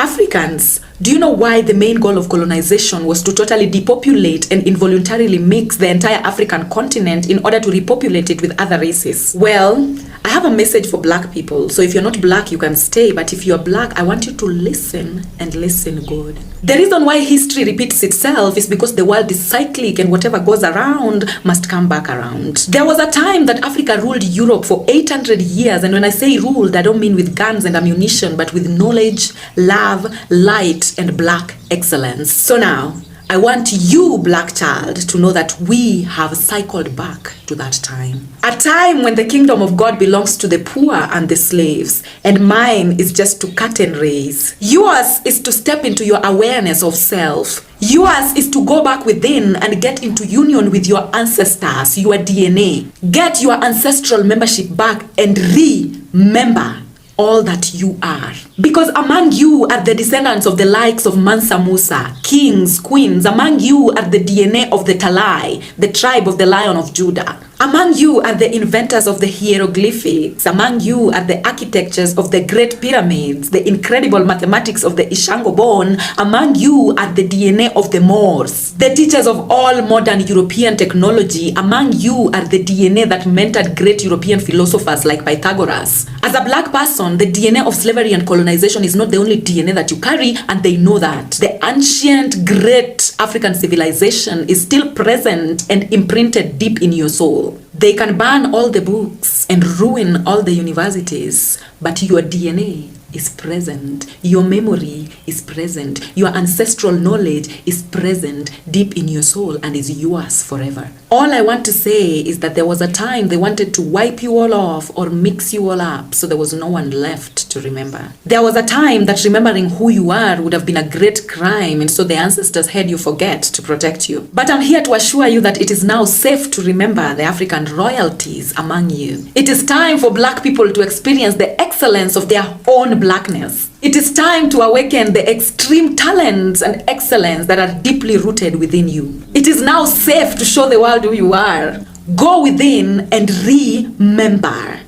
Africans, do you know why the main goal of colonization was to totally depopulate and involuntarily mix the entire African continent in order to repopulate it with other races? Well, I have a message for black people. So if you're not black, you can stay. But if you're black, I want you to listen and listen good. The reason why history repeats itself is because the world is cyclic and whatever goes around must come back around. There was a time that Africa ruled Europe for 800 years. And when I say ruled, I don't mean with guns and ammunition, but with knowledge, love, light, and black excellence. So now, I want you, black child, to know that we have cycled back to that time. A time when the kingdom of God belongs to the poor and the slaves, and mine is just to cut and raise. Yours is to step into your awareness of self. Yours is to go back within and get into union with your ancestors, your DNA. Get your ancestral membership back and remember all that you are. Because among you are the descendants of the likes of Mansa Musa, kings, queens. Among you are the DNA of the Talai, the tribe of the Lion of Judah. Among you are the inventors of the hieroglyphics. Among you are the architectures of the great pyramids, the incredible mathematics of the Ishango bone. Among you are the DNA of the Moors, the teachers of all modern European technology. Among you are the DNA that mentored great European philosophers like Pythagoras. As a black person, the DNA of slavery and colonization is not the only DNA that you carry, and they know that. The ancient, great African civilization is still present and imprinted deep in your soul. They can ban all the books and ruin all the universities, but your DNA is present. Your memory is present. Your ancestral knowledge is present deep in your soul and is yours forever. All I want to say is that there was a time they wanted to wipe you all off or mix you all up, so there was no one left to remember. There was a time that remembering who you are would have been a great crime, and so the ancestors had you forget to protect you. But I'm here to assure you that it is now safe to remember the African royalties among you. It is time for black people to experience the excellence of their own blackness. It is time to awaken the extreme talents and excellence that are deeply rooted within you. It is now safe to show the world who you are. Go within and remember.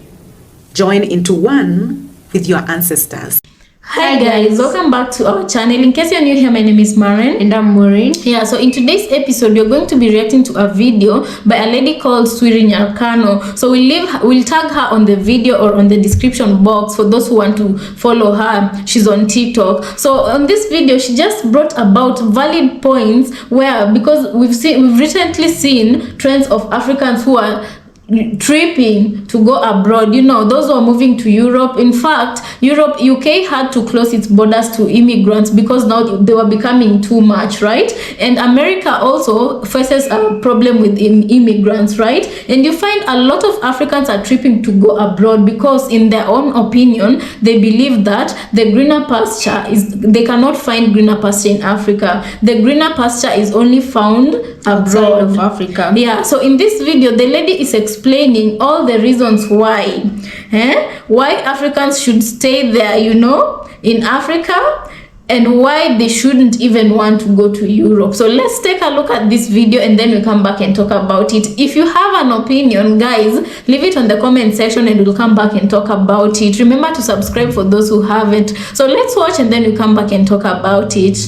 Join into one with your ancestors. Hi guys, welcome back to our channel. In case you're new here, my name is Maren. And I'm Maureen. Yeah, so in today's episode, we're going to be reacting to a video by a lady called Swiri Nyarkano. So we'll tag her on the video or on the description box for those who want to follow her. She's on TikTok. So on this video, she just brought about valid points where, because we've recently seen trends of Africans who are tripping to go abroad, you know, those who are moving to Europe. In fact, UK had to close its borders to immigrants because now they were becoming too much, right? And America also faces a problem with immigrants, right? And you find a lot of Africans are tripping to go abroad because in their own opinion, they believe that the greener pasture they cannot find greener pasture in Africa. The greener pasture is only found abroad of Africa. Yeah, so in this video, the lady is explaining all the reasons why Africans should stay there, you know, in Africa, and why they shouldn't even want to go to Europe. So let's take a look at this video and then we come back and talk about it. If you have an opinion, guys, leave it on the comment section and we'll come back and talk about it. Remember to subscribe for those who haven't. So let's watch and then we come back and talk about it.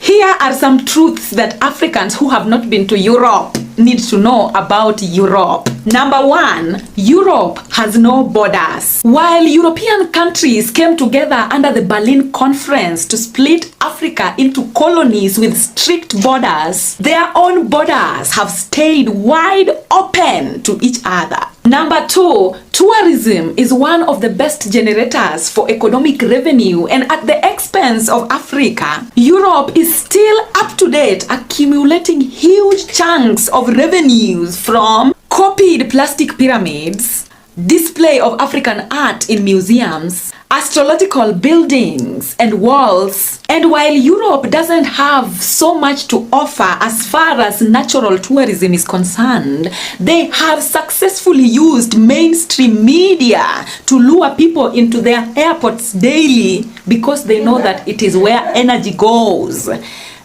Here are some truths that Africans who have not been to Europe need to know about Europe. Number one, Europe has no borders. While European countries came together under the Berlin Conference to split Africa into colonies with strict borders, their own borders have stayed wide open to each other. Number two, tourism is one of the best generators for economic revenue, and at the expense of Africa, Europe is still up to date, accumulating huge chunks of revenues from copied plastic pyramids, display of African art in museums, astrological buildings and walls. And while Europe doesn't have so much to offer as far as natural tourism is concerned, they have successfully used mainstream media to lure people into their airports daily because they know that it is where energy goes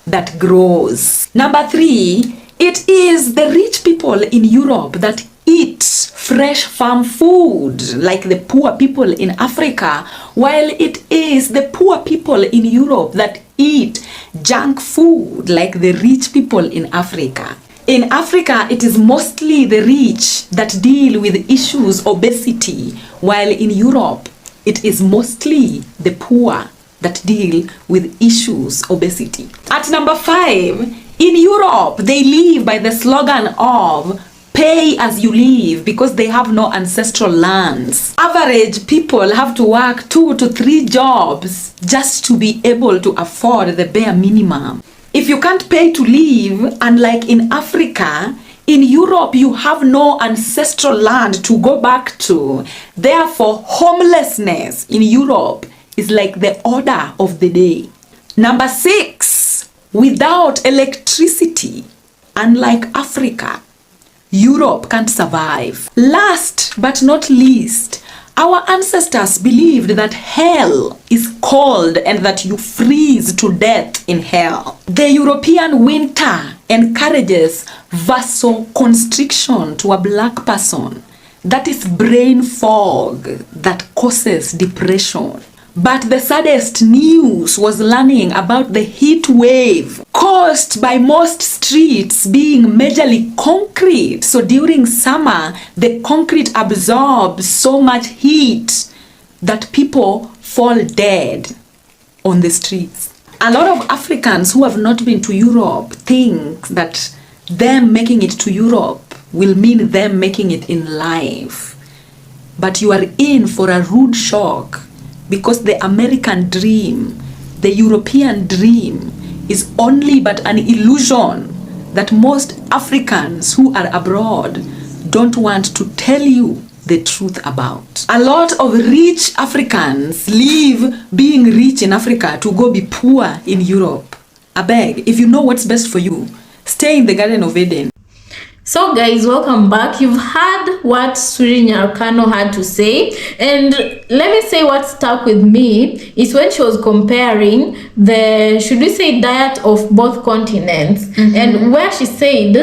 that grows. Number three, it is the rich people in Europe that eat fresh farm food like the poor people in Africa, while it is the poor people in Europe that eat junk food like the rich people in Africa. In Africa, it is mostly the rich that deal with issues obesity, while in Europe, it is mostly the poor that deal with issues obesity. At number 5, in Europe, they live by the slogan of pay as you live because they have no ancestral lands. Average people have to work 2 to 3 jobs just to be able to afford the bare minimum. If you can't pay to live, unlike in Africa, in Europe you have no ancestral land to go back to. Therefore, homelessness in Europe is like the order of the day. Number 6, without electricity, unlike Africa, Europe can't survive. Last but not least, our ancestors believed that hell is cold and that you freeze to death in hell. The European winter encourages vasoconstriction to a black person. That is brain fog that causes depression. But the saddest news was learning about the heat wave caused by most streets being majorly concrete. So during summer, the concrete absorbs so much heat that people fall dead on the streets. A lot of Africans who have not been to Europe think that them making it to Europe will mean them making it in life. But you are in for a rude shock. Because the American dream, the European dream, is only but an illusion that most Africans who are abroad don't want to tell you the truth about. A lot of rich Africans leave being rich in Africa to go be poor in Europe. I beg, if you know what's best for you, stay in the Garden of Eden. So guys, welcome back. You've heard what Swiri Nyarkano had to say, and let me say what stuck with me is when she was comparing the, should we say, diet of both continents, and where she said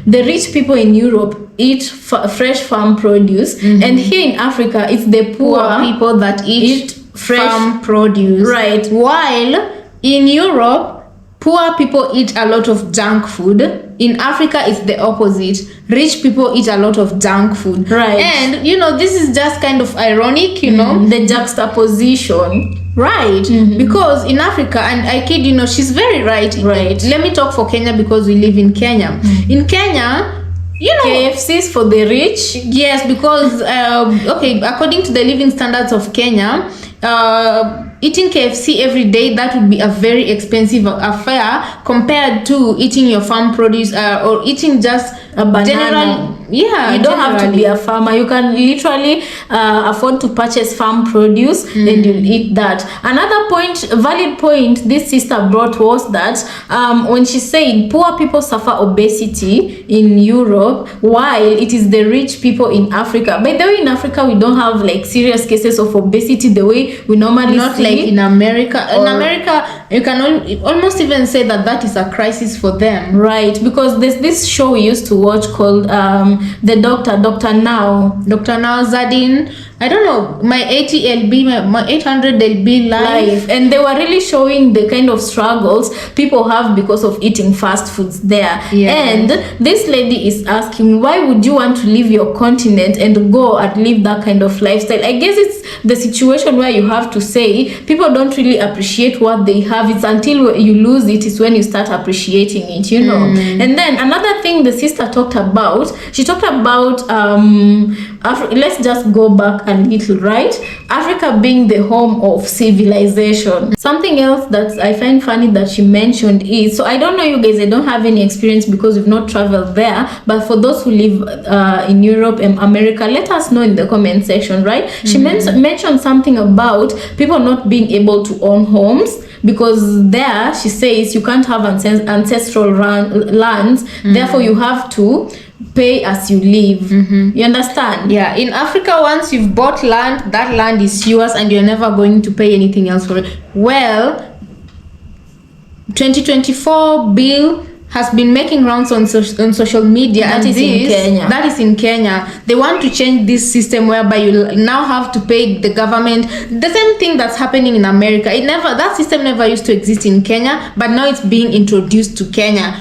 the rich people in Europe eat fresh farm produce, and here in Africa it's the poor people that eat fresh farm produce, right? While in Europe, poor people eat a lot of junk food. In Africa, it's the opposite. Rich people eat a lot of junk food. Right. And, you know, this is just kind of ironic, you know, the juxtaposition. Right. Because in Africa, and I kid, you know, she's very right. Right. Let me talk for Kenya because we live in Kenya. In Kenya, you know, KFCs for the rich. Yes, because, okay, according to the living standards of Kenya, eating KFC every day, that would be a very expensive affair compared to eating your farm produce or eating just a banana. You don't have to be a farmer. You can literally afford to purchase farm produce and you'll eat that. Another point, valid point this sister brought was that when she said poor people suffer obesity in Europe while it is the rich people in Africa. By the way, in Africa we don't have like serious cases of obesity the way we normally see. Like in America. In America, you can almost even say that that is a crisis for them. Right, because there's this show we used to watch called the Dr. Now Zadin. I don't know, my 80LB, my 800LB life. And they were really showing the kind of struggles people have because of eating fast foods there. And this lady is asking, why would you want to leave your continent and go and live that kind of lifestyle? I guess it's the situation where you have to say people don't really appreciate what they have. It's until you lose it is when you start appreciating it, you know. And then another thing the sister talked about, she talked about let's just go back a little, right? Africa being the home of civilization. Something else that I find funny that she mentioned is, so I don't know you guys, I don't have any experience because we've not traveled there, but for those who live in Europe and America, let us know in the comment section, right? She mentioned something about people not being able to own homes because there she says you can't have ancestral lands, therefore you have to pay as you live. You understand? Yeah, in Africa, once you've bought land, that land is yours and you're never going to pay anything else for it. Well, 2024 bill has been making rounds on social media. That and is in Kenya. That is in Kenya. They want to change this system whereby you now have to pay the government. The same thing that's happening in America. That system never used to exist in Kenya, but now it's being introduced to Kenya.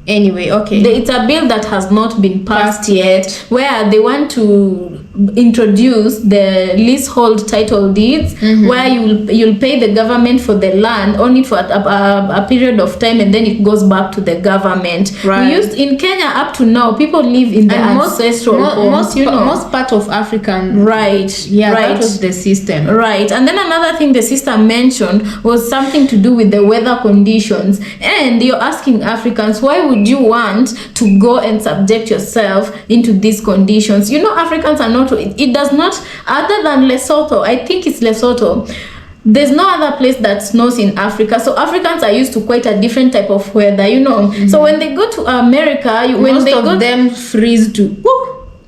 Anyway, okay. It's a bill that has not been passed yet, where they want to introduce the leasehold title deeds, where you'll pay the government for the land only for a period of time, and then it goes back to the government. Right. We used in Kenya up to now, people live in the ancestral homes, most part of African. Right. Yeah, right. That was the system. Right. And then another thing the sister mentioned was something to do with the weather conditions. And you're asking Africans, why would you want to go and subject yourself into these conditions? Africans are not, it does not, other than Lesotho, I think it's Lesotho, there's no other place that snows in Africa. So Africans are used to quite a different type of weather, So when they go to America, most of them freeze too.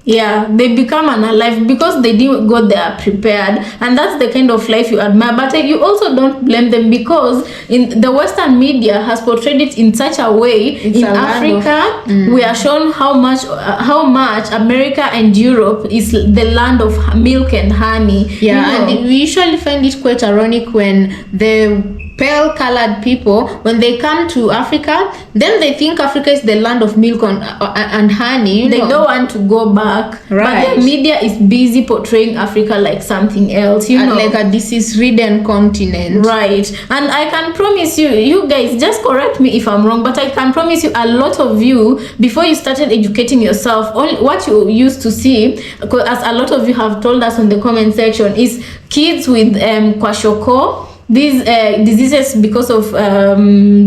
Yeah, they become unalive because they didn't go there prepared, and that's the kind of life you admire. But you also don't blame them, because in the Western media has portrayed it in such a way. In Africa, we are shown how much America and Europe is the land of milk and honey. Yeah, and we usually find it quite ironic when the pale colored people, when they come to Africa, then they think Africa is the land of milk and honey. They don't want to go back. Right. But the media is busy portraying Africa like something else, like a disease-ridden continent. Right. And I can promise you guys, just correct me if I'm wrong, but I can promise you, a lot of you, before you started educating yourself, what you used to see, as a lot of you have told us in the comment section, is kids with kwashiorkor, these diseases because of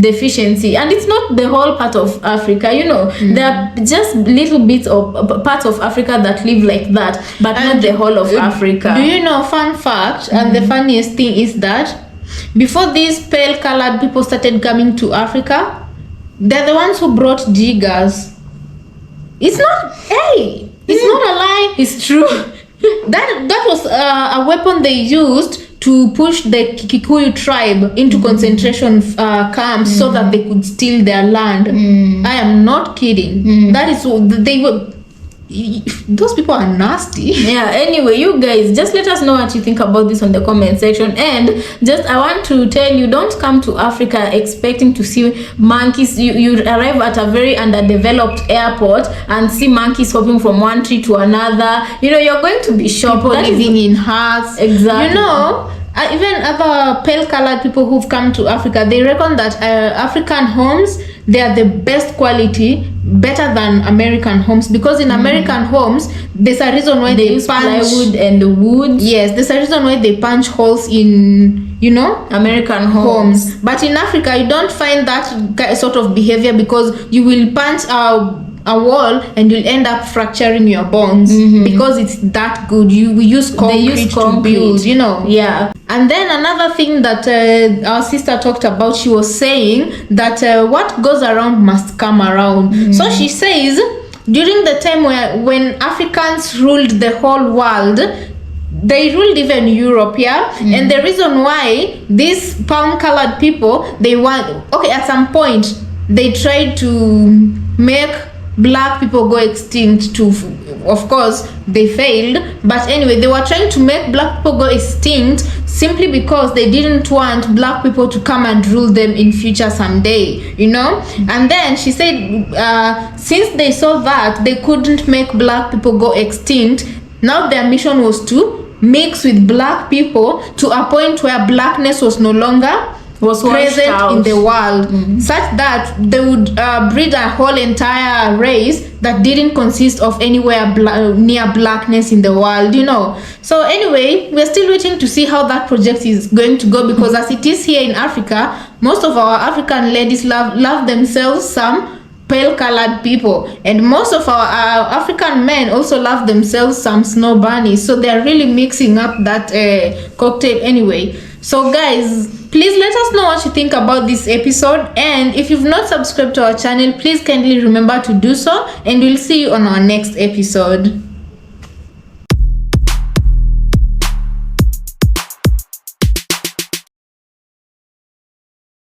deficiency. And it's not the whole part of Africa, there are just little bits of parts of Africa that live like that, but not the whole of Africa. Do you know, fun fact, and the funniest thing is that before these pale colored people started coming to Africa, they're the ones who brought jiggers. It's not a lie, it's true. That was a weapon they used to push the Kikuyu tribe into concentration camps so that they could steal their land. I am not kidding. That is, they were, those people are nasty. Yeah, anyway, you guys, just let us know what you think about this on the comment section. And I want to tell you, don't come to Africa expecting to see monkeys. You arrive at a very underdeveloped airport and see monkeys hopping from one tree to another. You're going to be shocked. People living in huts. Exactly. Even other pale colored people who've come to Africa, they reckon that African homes, they are the best quality, better than American homes, because in American homes, there's a reason why they use punch plywood and wood. Yes, there's a reason why they punch holes in American homes. But in Africa, you don't find that sort of behavior, because you will punch a wall and you'll end up fracturing your bones because it's that good. We use concrete to build, Yeah. And then another thing that our sister talked about, she was saying that what goes around must come around. So she says, during the time when Africans ruled the whole world, they ruled even Europe, and the reason why these palm colored people, at some point they tried to make black people go extinct. Of course they failed, but anyway, they were trying to make black people go extinct simply because they didn't want black people to come and rule them in future someday, and then she said since they saw that they couldn't make black people go extinct, now their mission was to mix with black people to a point where blackness was no longer present in the world, such that they would breed a whole entire race that didn't consist of anywhere near blackness in the world, So anyway, we're still waiting to see how that project is going to go, because as it is here in Africa, most of our African ladies love themselves some pale colored people, and most of our African men also love themselves some snow bunnies. So they're really mixing up that cocktail anyway. So guys, please let us know what you think about this episode, and if you've not subscribed to our channel, please kindly remember to do so, and we'll see you on our next episode.